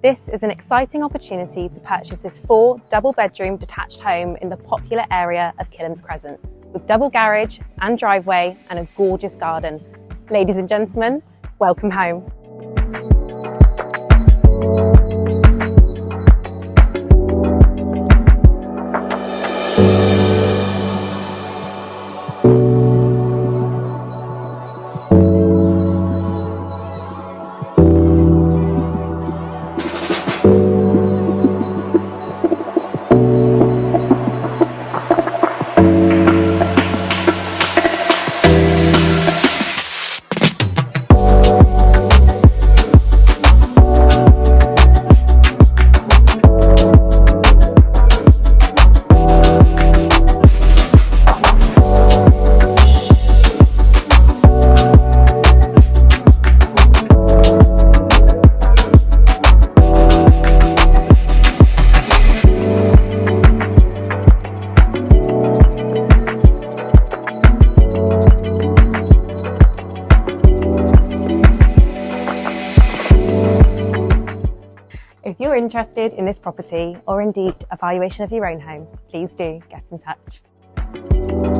This is an exciting opportunity to purchase this 4 double-bedroom detached home in the popular area of Killams Crescent, with double garage and driveway and a gorgeous garden. Ladies and gentlemen, welcome home. If you're interested in this property or indeed a valuation of your own home, please do get in touch.